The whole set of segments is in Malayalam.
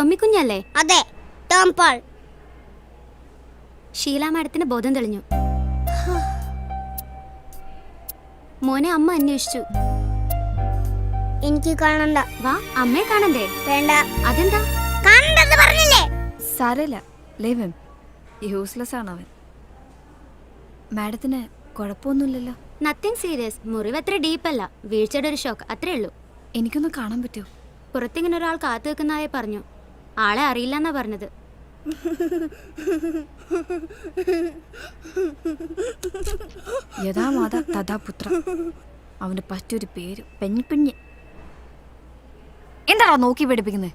തൊമ്മിക്കുഞ്ഞല്ലേ? അതെ, ടോം പോൾ. ഷീല മാഡത്തിന് ബോധം തെളിഞ്ഞു. മോനെ അമ്മ അന്വേഷിച്ചു. എനിക്ക് കാണണ്ട. വാ, അമ്മയെ കാണണ്ടേ? വേണ്ട. അതെന്താ? കാണണ്ടെന്ന് പറഞ്ഞില്ലേ? സാരമില്ല, ലീവ് ഹിം. യൂസ്ലെസ് ആണ് അവൻ. മാഡത്തിന് കുഴപ്പമൊന്നുമില്ലല്ലോ? Nothing serious. മുറിവ് അത്ര ഡീപ്പല്ല, വീഴ്ചയുടെ ഒരു ഷോക്ക്, അത്രേ ഉള്ളൂ. എനിക്കൊന്ന് കാണാൻ പറ്റുമോ? പുറത്തിങ്ങനെ ഒരാൾ കാത്തു വെക്കുന്നതായി പറഞ്ഞു. ആളെ അറിയില്ലെന്നാ പറഞ്ഞത്. യഥാ മാതാ തഥാ പുത്ര. അവന് പറ്റൊരു പേര് പെൺകുഞ്ഞ്. എന്താണോ നോക്കി പഠിപ്പിക്കുന്നത്?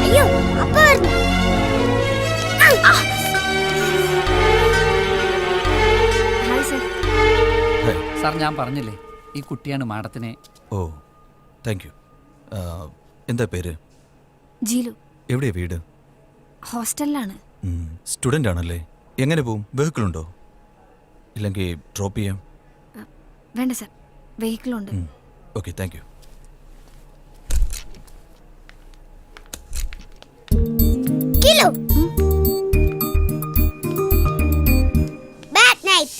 അയ്യോ, അപ്പ വരുന്നു. Hi sir. സാർ, ഞാൻ പറഞ്ഞില്ലേ ഈ കുട്ടിയാണ് മാഡത്തിനെ. ഓ, താങ്ക് യു. എന്താ പേര്? ജീലു. എവിടെയാ വീട്? ഹോസ്റ്റലിലാണ്. സ്റ്റുഡൻ്റ് ആണല്ലേ? എങ്ങനെ പോവും? വെഹിക്കിളുണ്ടോ? ഇല്ലെങ്കിൽ ഡ്രോപ്പ് ചെയ്യാം? വേണ്ട സർ, വെഹിക്കിളുണ്ട്. Okay, thank you. കിലു. Bad night.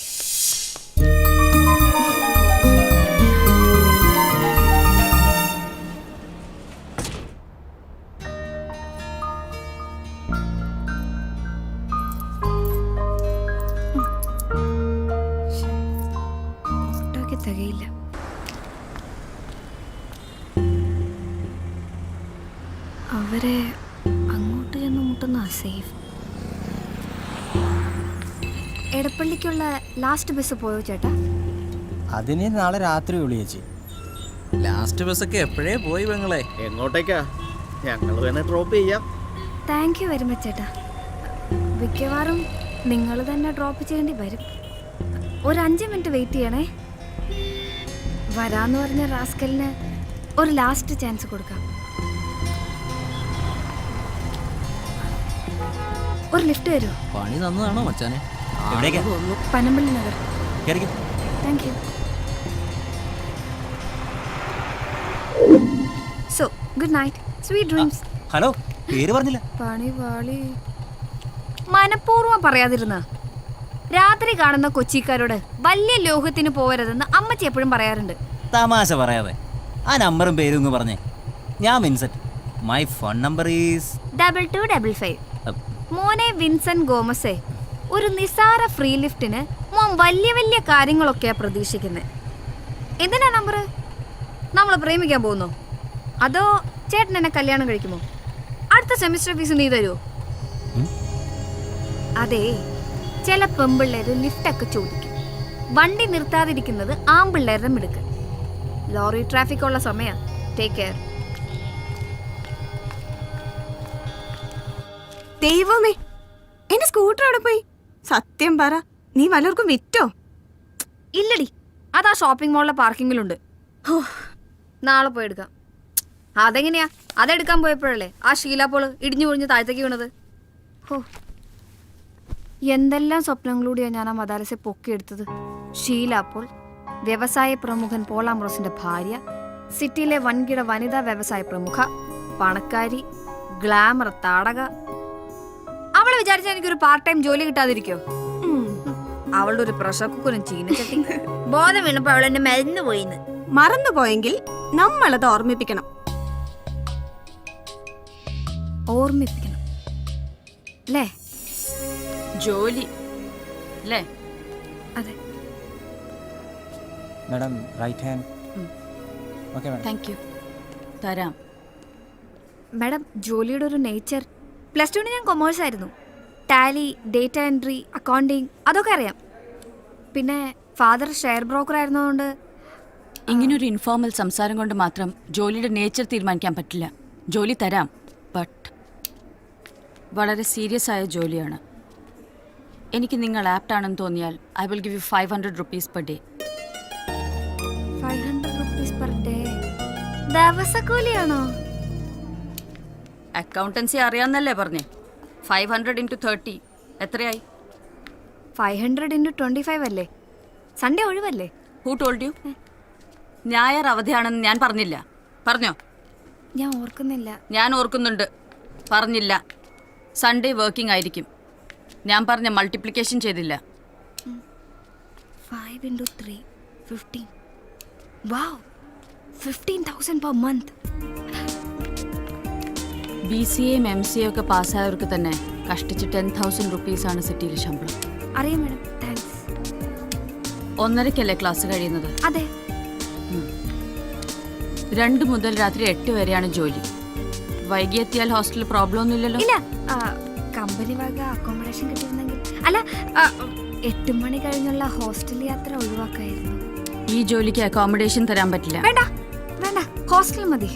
ഫോട്ടോയ്ക്ക് തികയില്ല. അവരെ അങ്ങോട്ട് ചെന്ന് മുട്ടുന്ന സേഫ്. എടപ്പള്ളിക്കുള്ള ലാസ്റ്റ് ബസ് പോയോ ചേട്ടാ? അതിന് നാളെ രാത്രി വിളിയേച്ചി. ലാസ്റ്റ് ബസ്സൊക്കെ എപ്പോഴേ പോയി പെങ്ങളെ. എങ്ങോട്ടേക്കാ? ഞങ്ങൾ വേണേ ഡ്രോപ്പ് ചെയ്യാം. താങ്ക് യു വെരി മച്ച് ചേട്ടാ. മിക്കവാറും നിങ്ങൾ തന്നെ ഡ്രോപ്പ് ചെയ്യേണ്ടി വരും. ഒരു 5 മിനിറ്റ് വെയിറ്റ് ചെയ്യണേ. വരാന്ന് പറഞ്ഞ റാസ്കലിന് ഒരു ലാസ്റ്റ് ചാൻസ് കൊടുക്കാം. ഒരു ലിഫ്റ്റ് തരുമോ? പണി തന്നതാണോ മച്ചാനെ? എവിടേക്കാ? പനമ്പള്ളി നഗർ. കേറിക്കോ. Thank you. So good night, sweet dreams. Hello, പേര് പറഞ്ഞില്ല. പണി പാളി. മനഃപൂർവ്വം പറയാതിരുന്ന രാത്രി കാണുന്ന കൊച്ചിക്കാരോട് വലിയ ലോകത്തിന് പോകരുതെന്ന് അമ്മച്ചി എപ്പോഴും പറയാറുണ്ട്. തമാശ പറയാതെ ആ നമ്പറും പേരും ഇങ്ങ് പറഞ്ഞേ. ഞാൻ Vincent. My phone number is 2255. മോനെ വിൻസെന്റ് ഗോമസേ, ഒരു നിസാര ഫ്രീ ലിഫ്റ്റിന് മോൻ വലിയ വലിയ കാര്യങ്ങളൊക്കെയാ പ്രതീക്ഷിക്കുന്നത്. എന്തിനാ നമ്പർ? നമ്മൾ പ്രേമിക്കാൻ പോകുന്നോ? അതോ ചേട്ടൻ എന്നെ കല്യാണം കഴിക്കുമോ? അടുത്ത സെമിസ്റ്റർ ഫീസ് നീ തരുമോ? അതെ, ചില പെമ്പിള്ളേര് ലിഫ്റ്റൊക്കെ ചോദിക്കും. വണ്ടി നിർത്താതിരിക്കുന്നത് ആമ്പിള്ളേരുടെ മിടുക്ക്. ലോറി ട്രാഫിക് ഉള്ള സമയം. Take care. ദൈവമേ, എന്റെ സ്കൂട്ടർ അവിടെ പോയി. സത്യം പറ, നീ വല്ലവർക്കും വിറ്റോ? ഇല്ലടി, അതാ ഷോപ്പിംഗ് മോളിലെ പാർക്കിങ്ങിലുണ്ട്. നാളെ പോയി എടുക്കാം. അതെങ്ങനെയാ? അതെടുക്കാൻ പോയപ്പോഴല്ലേ ആ ഷീലാപ്പോൾ ഇടിഞ്ഞു പൊളിഞ്ഞ് താഴത്തേക്ക് വീണത്. ഹോ, എന്തെല്ലാം സ്വപ്നങ്ങളൂടെയാ ഞാൻ ആ മദാലസെ പൊക്കിയെടുത്തത്. ഷീലാപ്പോൾ വ്യവസായ പ്രമുഖൻ പോൾ ആംബ്രോസിന്റെ ഭാര്യ, സിറ്റിയിലെ വൻകിട വനിതാ വ്യവസായ പ്രമുഖ, പണക്കാരി, ഗ്ലാമർ താടക. അവളെ വിചാരിച്ചാൽ എനിക്കൊരു പാർട്ട് ടൈം ജോലി കിട്ടാതിരിക്കോ? അവളുടെ ഒരു പ്രഷർ കുക്കറും ചീനച്ചട്ടി. ബോധം വീണപ്പോ അവൾ എന്നെ മരുന്ന് പോയിന്ന്. മറന്നുപോയെങ്കിൽ നമ്മളത് ഓർമ്മിപ്പിക്കണം. ഓർമ്മിപ്പിക്കണം അല്ലേ? ജോലി അല്ലേ? അതെ. Madam right hand. Okay madam. Thank you. തരാം. മാഡം, ജോലിയുടെ ഒരു നേച്ചർ. +2 ഞാൻ കൊമേഴ്സ് ആയിരുന്നു. ടാലി, ഡേറ്റ എൻട്രി, അക്കൗണ്ടിങ് അതൊക്കെ അറിയാം. പിന്നെ ഫാദർ ഷെയർ ബ്രോക്കർ ആയിരുന്നതുകൊണ്ട്. ഇങ്ങനൊരു ഇൻഫോർമൽ സംസാരം കൊണ്ട് മാത്രം ജോലിയുടെ നേച്ചർ തീരുമാനിക്കാൻ പറ്റില്ല. ജോലി തരാം, ബട്ട് വളരെ സീരിയസ് ആയ ജോലിയാണ്. എനിക്ക് നിങ്ങൾ ആപ്റ്റാണെന്ന് തോന്നിയാൽ I will give you 500 rupees per day. 500 rupees per day ദിവസക്കൂലിയാണോ? അക്കൗണ്ടൻസി അറിയാമെന്നല്ലേ പറഞ്ഞേ? 500 into 30 എത്രയായി? 500 into 25 അല്ലേ? സൺഡേ ഒഴിവല്ലേ? Who told you? ഞായർ അവധിയാണെന്ന് ഞാൻ പറഞ്ഞില്ല. പറഞ്ഞോ? ഞാൻ ഓർക്കുന്നില്ല. ഞാൻ ഓർക്കുന്നുണ്ട്. പറഞ്ഞില്ല. സൺഡേ വർക്കിംഗ് ആയിരിക്കും. ഞാൻ പറഞ്ഞ മൾട്ടിപ്ലിക്കേഷൻ ചെയ്തില്ല. 5 into 3, 15. Wow, 15,000 per month. BCA MCA ഒക്കെ പാസ്സായവർക്ക് തന്നെ കഷ്ടിച്ച് 10,000 റുപ്പീസാണ് സിറ്റിയിൽ ശമ്പളം. അറിയാം മാഡം, താങ്ക്സ്. 1:30-ക്കല്ലേ ക്ലാസ് കഴിയുന്നത്? അതെ. 2 മുതൽ രാത്രി 8 വരെയാണ് ജോലി. വൈകിയെത്തിയാൽ ഹോസ്റ്റലിൽ പ്രോബ്ലം ഒന്നുമില്ലല്ലോ? ഇല്ല, കമ്പനി വക അക്കോമഡേഷൻ കിട്ടിയിരുന്നെങ്കിൽ. അല്ല, 8 മണി കഴിഞ്ഞുള്ള ഹോസ്റ്റൽ യാത്ര ഒഴിവാക്കായിരുന്നു. ഈ ജോലിക്ക് അക്കോമഡേഷൻ തരാൻ പറ്റില്ല. വേണ്ട വേണ്ട, ഹോസ്റ്റൽ മതി.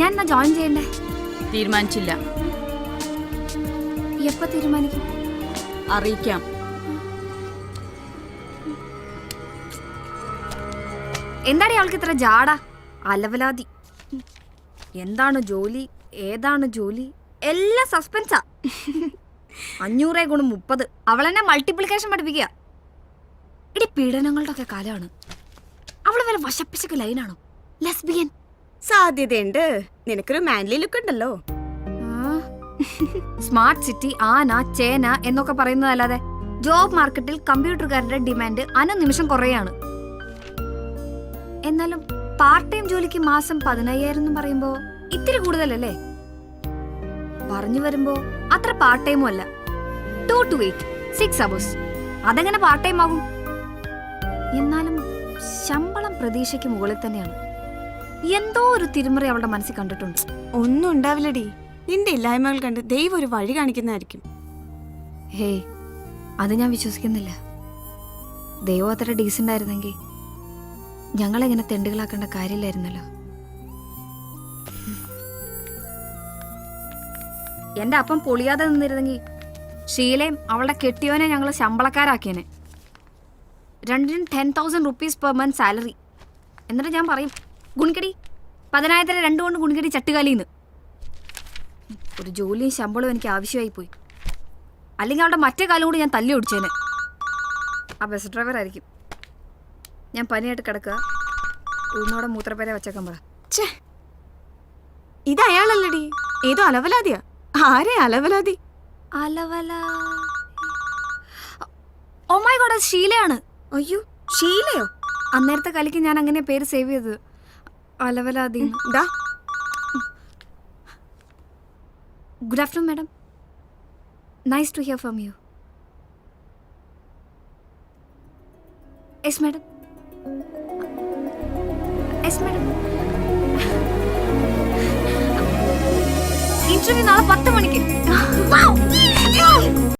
ഞാൻ എന്നാ ജോയിൻ ചെയ്യണ്ടേ? തീരുമാനിച്ചില്ല. എപ്പോ തീരുമാനിക്കും? അറിയിക്കാം. എന്താണ് അവൾക്ക് ഇത്ര ജാട? അലവലാതി. എന്താണ് ജോലി, ഏതാണ് ജോലി, എല്ലാം സസ്പെൻസാ. 500 ഗുണം 30. അവളെന്നെ മൾട്ടിപ്ലിക്കേഷൻ പഠിപ്പിക്കുക. ഇടി പീഡനങ്ങളുടെ ഒക്കെ കാലമാണ്. അവള് വല്ല വശപ്പിശക്ക് ലൈനാണോ? ലെസ്ബിയൻ സാധ്യതയുണ്ട്. നിനക്കൊരു മാൻലി ലുക്ക് ഉണ്ടല്ലോ. സ്മാർട്ട് സിറ്റി, ആന, ചേന എന്നൊക്കെ പറയുന്നതല്ലാതെ ജോബ് മാർക്കറ്റിൽ കമ്പ്യൂട്ടറുകാരുടെ ഡിമാൻഡ് അനുനിമിഷം കുറയാണ്. എന്നാലും പാർട്ട് ടൈം ജോലിക്ക് മാസം 15,000 എന്ന് പറയുമ്പോ ഇത്തിരി കൂടുതലല്ലേ? പറഞ്ഞു വരുമ്പോ അത്ര പാർട്ട് ടൈമും അല്ല. 2 to 8, 6 hours. അതെങ്ങനെ പാർട്ട് ടൈം ആകും? എന്നാലും ശമ്പളം പ്രതീക്ഷയ്ക്ക് മുകളിൽ തന്നെയാണ്. എന്തോ ഒരു തിരിമറി അവളുടെ മനസ്സിൽ കണ്ടിട്ടുണ്ട്. ഒന്നും ഉണ്ടാവില്ലടി. നിന്റെ ഇല്ലായ്മകൾ കണ്ട് ദൈവം ഒരു വഴി കാണിക്കുന്നതായിരിക്കും. ഹേയ്, അത് ഞാൻ വിശ്വസിക്കുന്നില്ല. ദൈവം അത്ര ഡീസൻ്റ് ആയിരുന്നെങ്കിൽ ഞങ്ങളെങ്ങനെ തെണ്ടുകളാക്കേണ്ട കാര്യമില്ലായിരുന്നല്ലോ. എന്റെ അപ്പം പൊളിയാതെ നിന്നിരുന്നെങ്കിൽ ഷീലയും അവളുടെ കെട്ടിയോനെ ഞങ്ങൾ ശമ്പളക്കാരാക്കിയനെ. 10,000 റുപ്പീസ് പെർ മന്ത് സാലറി. എന്നിട്ട് ഞാൻ പറയും, ഗുണിക്കടി 10,000 2 കൊണ്ട് ഗുണിക്കടി ചട്ടുകാലിന്ന്. ഒരു ജോലിയും ശമ്പളവും എനിക്ക് ആവശ്യമായി പോയി. അല്ലെങ്കിൽ അവളുടെ മറ്റേ കാലം കൂടി ഞാൻ തല്ലി ഓടിച്ചേനെ. ആ ബസ് ഡ്രൈവർ ആയിരിക്കും. ഞാൻ പനിയായിട്ട് കിടക്കുക. ഉന്നോടെ മൂത്രപ്പേരെ വെച്ചേക്കാൻ പറ. ഇത് അയാളല്ലടി, ഏതോ അലവലാതിയാ. ആരെ അലവലാതി? അലവല. ഓ മൈ ഗോഡ്, അത് ഷീലയാണ്. അയ്യോ, ഷീലയോ? അന്നേരത്തെ കളിക്ക് ഞാൻ അങ്ങനെ പേര് സേവ് ചെയ്തത്, അലവലാതി. Good afternoon madam. Nice to hear from you. Yes madam. Yes madam. Interview നാളെ 10 മണിക്ക്.